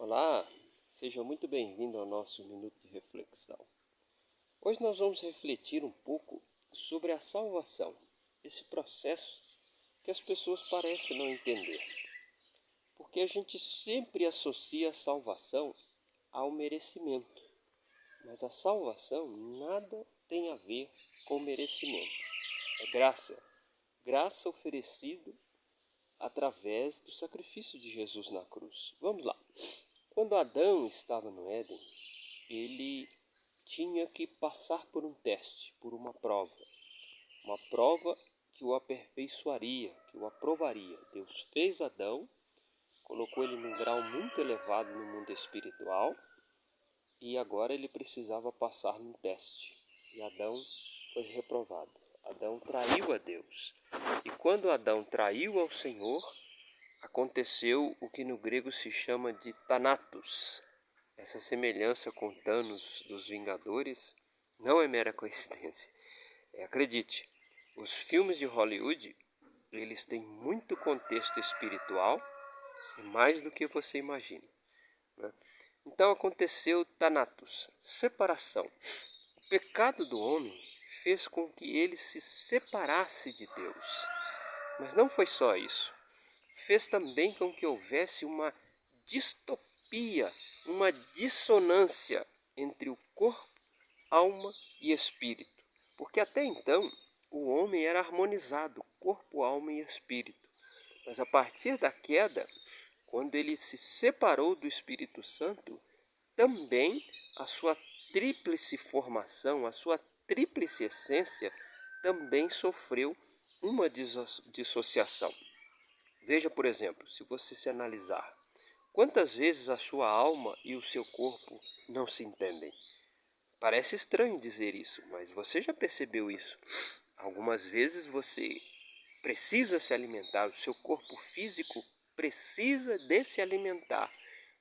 Olá, seja muito bem-vindo ao nosso Minuto de Reflexão. Hoje nós vamos refletir um pouco sobre a salvação, esse processo que as pessoas parecem não entender. Porque a gente sempre associa a salvação ao merecimento, mas a salvação nada tem a ver com merecimento. É graça oferecida através do sacrifício de Jesus na cruz. Vamos lá. Quando Adão estava no Éden, ele tinha que passar por um teste, por uma prova que o aperfeiçoaria, que o aprovaria. Deus fez Adão, colocou ele num grau muito elevado no mundo espiritual e agora ele precisava passar num teste. E Adão foi reprovado. Adão traiu a Deus. E quando Adão traiu ao Senhor, aconteceu o que no grego se chama de Thanatos. Essa semelhança com Thanos dos Vingadores não é mera coincidência. Acredite, os filmes de Hollywood, eles têm muito contexto espiritual e mais do que você imagina, né? Então aconteceu Thanatos, separação. O pecado do homem fez com que ele se separasse de Deus. Mas não foi só isso. Fez também com que houvesse uma distopia, uma dissonância entre o corpo, alma e espírito. Porque até então o homem era harmonizado, corpo, alma e espírito. Mas a partir da queda, quando ele se separou do Espírito Santo, também a sua tríplice formação, a sua tríplice essência, também sofreu uma dissociação. Veja, por exemplo, se você se analisar, quantas vezes a sua alma e o seu corpo não se entendem? Parece estranho dizer isso, mas você já percebeu isso? Algumas vezes você precisa se alimentar, o seu corpo físico precisa de se alimentar,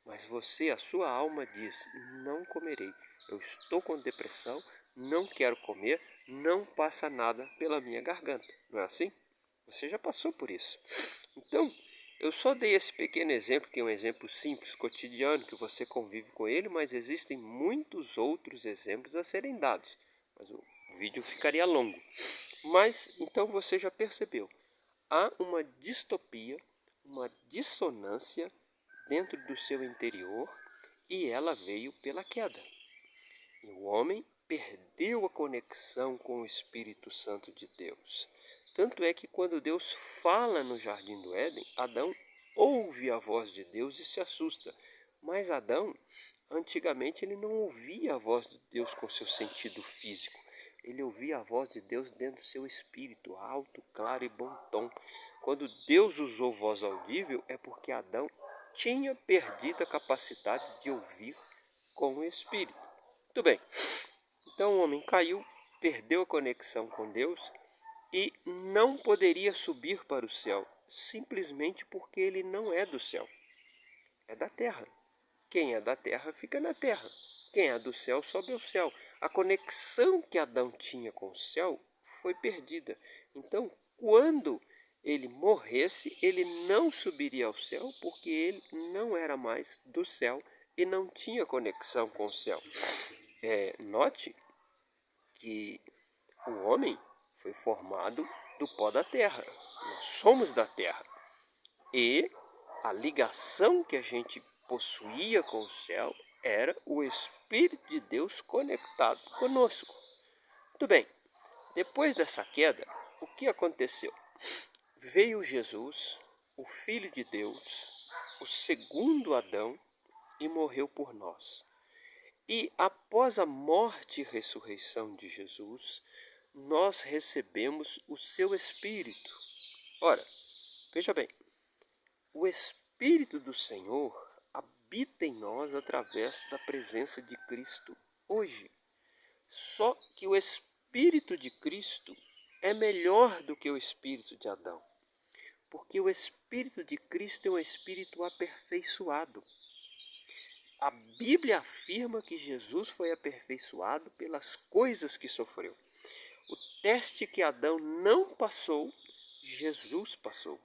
mas a sua alma diz, não comerei, eu estou com depressão, não quero comer, não passa nada pela minha garganta, não é assim? Você já passou por isso. Então, eu só dei esse pequeno exemplo, que é um exemplo simples, cotidiano, que você convive com ele, mas existem muitos outros exemplos a serem dados. Mas o vídeo ficaria longo. Mas, então você já percebeu, há uma distopia, uma dissonância dentro do seu interior e ela veio pela queda. E o homem perdeu a conexão com o Espírito Santo de Deus. Tanto é que quando Deus fala no Jardim do Éden, Adão ouve a voz de Deus e se assusta. Mas Adão, antigamente, ele não ouvia a voz de Deus com seu sentido físico. Ele ouvia a voz de Deus dentro do seu espírito, alto, claro e bom tom. Quando Deus usou voz audível, é porque Adão tinha perdido a capacidade de ouvir com o espírito. Muito bem, então o homem caiu, perdeu a conexão com Deus e não poderia subir para o céu, simplesmente porque ele não é do céu, é da terra. Quem é da terra fica na terra, quem é do céu sobe ao céu. A conexão que Adão tinha com o céu foi perdida. Então, quando ele morresse, ele não subiria ao céu, porque ele não era mais do céu e não tinha conexão com o céu. Note que o homem foi formado do pó da terra. Nós somos da terra. E a ligação que a gente possuía com o céu era o Espírito de Deus conectado conosco. Muito bem, depois dessa queda, o que aconteceu? Veio Jesus, o Filho de Deus, o segundo Adão, e morreu por nós. E após a morte e ressurreição de Jesus, nós recebemos o seu Espírito. Ora, veja bem, o Espírito do Senhor habita em nós através da presença de Cristo hoje. Só que o Espírito de Cristo é melhor do que o Espírito de Adão, porque o Espírito de Cristo é um Espírito aperfeiçoado. A Bíblia afirma que Jesus foi aperfeiçoado pelas coisas que sofreu. O teste que Adão não passou, Jesus passou.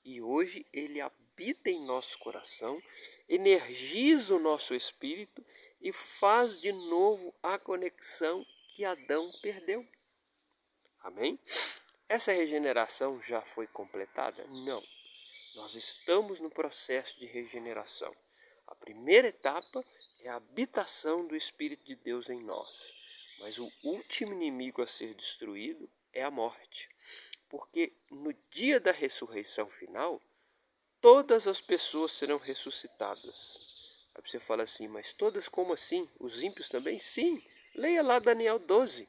E hoje ele habita em nosso coração energiza o nosso espírito e faz de novo a conexão que Adão perdeu. Amém? Essa regeneração já foi completada? Não. Nós estamos no processo de regeneração. A primeira etapa é a habitação do Espírito de Deus em nós. Mas o último inimigo a ser destruído é a morte. Porque no dia da ressurreição final, todas as pessoas serão ressuscitadas. Aí você fala assim, mas todas como assim? Os ímpios também? Sim. Leia lá Daniel 12.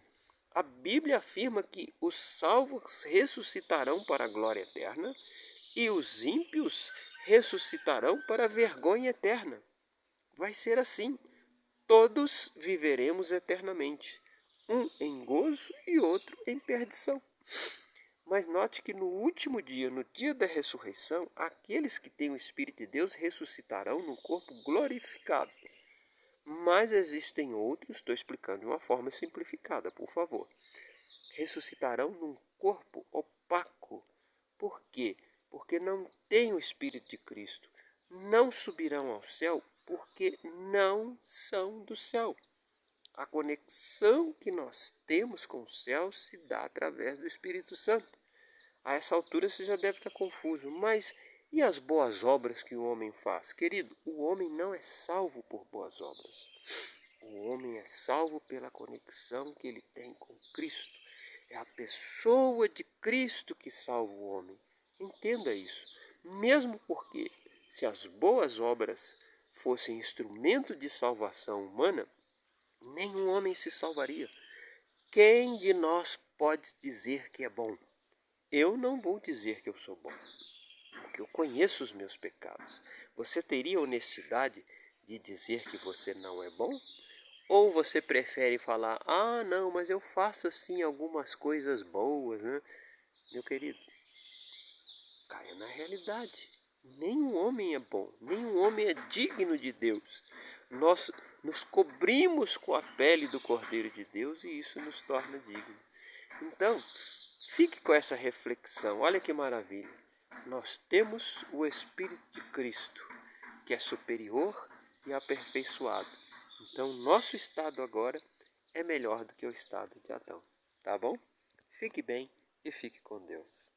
A Bíblia afirma que os salvos ressuscitarão para a glória eterna e os ímpios ressuscitarão para a vergonha eterna. Vai ser assim. Todos viveremos eternamente, um em gozo e outro em perdição. Mas note que no último dia, no dia da ressurreição, aqueles que têm o Espírito de Deus ressuscitarão no corpo glorificado. Mas existem outros, estou explicando de uma forma simplificada, por favor. Ressuscitarão num corpo opaco. Por quê? Porque não têm o Espírito de Cristo. Não subirão ao céu porque não são do céu. A conexão que nós temos com o céu se dá através do Espírito Santo. A essa altura você já deve estar confuso, mas e as boas obras que o homem faz? Querido, o homem não é salvo por boas obras. O homem é salvo pela conexão que ele tem com Cristo. É a pessoa de Cristo que salva o homem. Entenda isso. Mesmo porque, se as boas obras fossem instrumento de salvação humana, nenhum homem se salvaria. Quem de nós pode dizer que é bom? Eu não vou dizer que eu sou bom, porque eu conheço os meus pecados. Você teria honestidade de dizer que você não é bom? Ou você prefere falar, ah não, mas eu faço assim algumas coisas boas, né? Meu querido, caia na realidade. Nenhum homem é bom, nenhum homem é digno de Deus. Nós nos cobrimos com a pele do Cordeiro de Deus e isso nos torna dignos. Então, fique com essa reflexão, olha que maravilha. Nós temos o Espírito de Cristo, que é superior e aperfeiçoado. Então, nosso estado agora é melhor do que o estado de Adão, tá bom? Fique bem e fique com Deus.